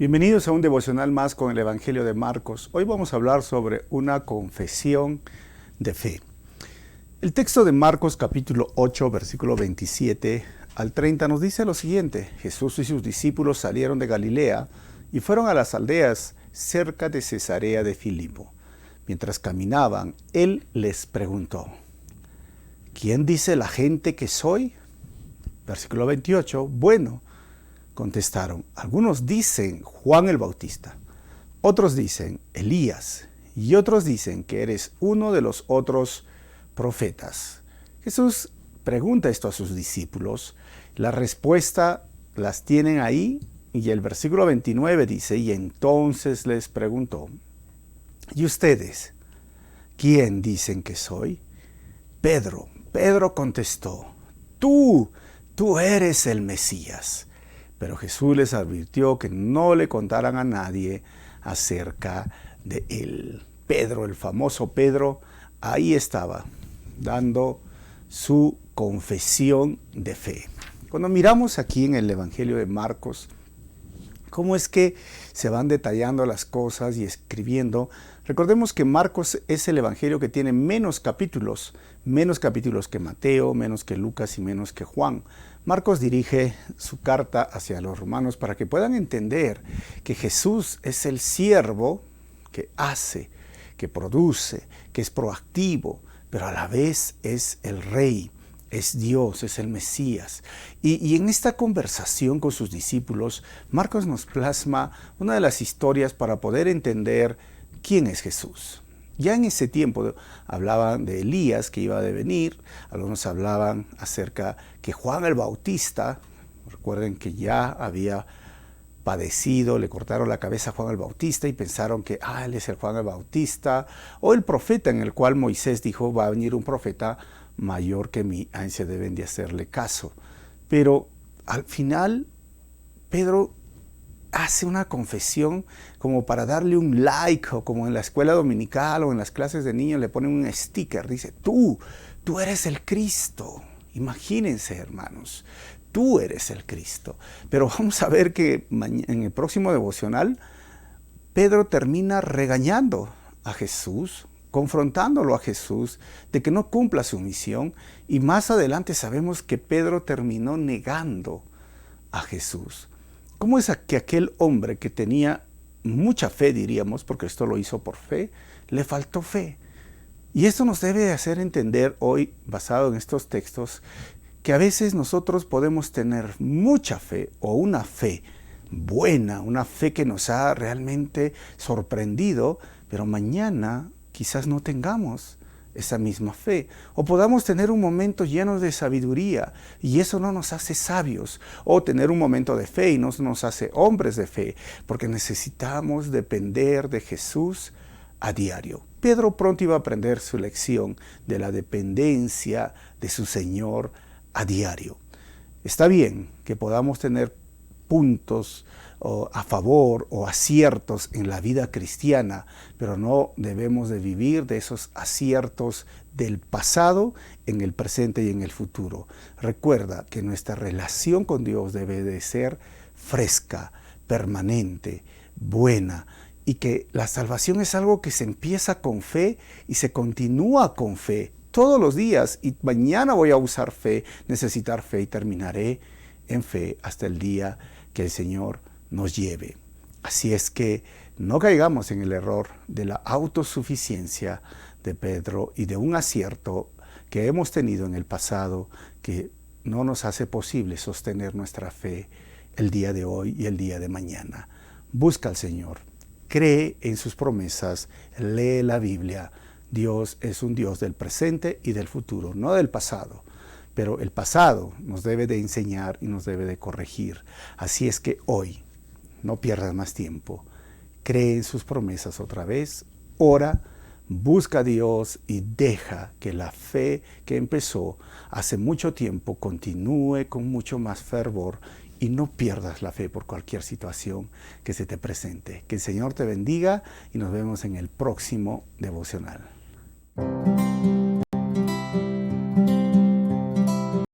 Bienvenidos a un devocional más con el Evangelio de Marcos. Hoy vamos a hablar sobre una confesión de fe. El texto de Marcos capítulo 8, versículo 27 al 30 nos dice lo siguiente: Jesús y sus discípulos salieron de Galilea y fueron a las aldeas cerca de Cesarea de Filipo. Mientras caminaban, él les preguntó: ¿quién dice la gente que soy? Versículo 28, bueno, contestaron, algunos dicen Juan el Bautista, otros dicen Elías y otros dicen que eres uno de los otros profetas. Jesús pregunta esto a sus discípulos, la respuesta las tienen ahí y el versículo 29 dice, y entonces les preguntó, ¿y ustedes quién dicen que soy? Pedro contestó, tú eres el Mesías. Pero Jesús les advirtió que no le contaran a nadie acerca de él. Pedro, el famoso Pedro, ahí estaba, dando su confesión de fe. Cuando miramos aquí en el Evangelio de Marcos, cómo es que se van detallando las cosas y escribiendo. Recordemos que Marcos es el evangelio que tiene menos capítulos que Mateo, menos que Lucas y menos que Juan. Marcos dirige su carta hacia los romanos para que puedan entender que Jesús es el siervo que hace, que produce, que es proactivo, pero a la vez es el rey. Es Dios, es el Mesías. Y en esta conversación con sus discípulos, Marcos nos plasma una de las historias para poder entender quién es Jesús. Ya en ese tiempo hablaban de Elías que iba a venir, algunos hablaban acerca que Juan el Bautista, recuerden que ya había padecido, le cortaron la cabeza a Juan el Bautista y pensaron que él es el Juan el Bautista, o el profeta en el cual Moisés dijo va a venir un profeta mayor que mí, a ese deben de hacerle caso. Pero al final Pedro hace una confesión como para darle un like, o como en la escuela dominical o en las clases de niños le ponen un sticker, dice, tú eres el Cristo. Imagínense, hermanos, tú eres el Cristo. Pero vamos a ver que en el próximo devocional Pedro termina regañando a Jesús, confrontándolo a Jesús de que no cumpla su misión, y más adelante sabemos que Pedro terminó negando a Jesús. ¿Cómo es que aquel hombre que tenía mucha fe, diríamos, porque esto lo hizo por fe, le faltó fe? Y esto nos debe hacer entender hoy, basado en estos textos, que a veces nosotros podemos tener mucha fe o una fe buena, una fe que nos ha realmente sorprendido, pero mañana quizás no tengamos esa misma fe, o podamos tener un momento lleno de sabiduría y eso no nos hace sabios, o tener un momento de fe y no nos hace hombres de fe, porque necesitamos depender de Jesús a diario. Pedro pronto iba a aprender su lección de la dependencia de su Señor a diario. Está bien que podamos tener puntos a favor o aciertos en la vida cristiana, pero no debemos de vivir de esos aciertos del pasado en el presente y en el futuro. Recuerda que nuestra relación con Dios debe de ser fresca, permanente, buena, y que la salvación es algo que se empieza con fe y se continúa con fe todos los días, y mañana voy a usar fe, necesitar fe, y terminaré en fe hasta el día que el Señor nos lleve. Así es que no caigamos en el error de la autosuficiencia de Pedro y de un acierto que hemos tenido en el pasado que no nos hace posible sostener nuestra fe el día de hoy y el día de mañana. Busca al Señor, cree en sus promesas, lee la Biblia. Dios es un Dios del presente y del futuro, no del pasado. Pero el pasado nos debe de enseñar y nos debe de corregir. Así es que hoy, no pierdas más tiempo. Cree en sus promesas otra vez, ora, busca a Dios y deja que la fe que empezó hace mucho tiempo continúe con mucho más fervor y no pierdas la fe por cualquier situación que se te presente. Que el Señor te bendiga y nos vemos en el próximo devocional.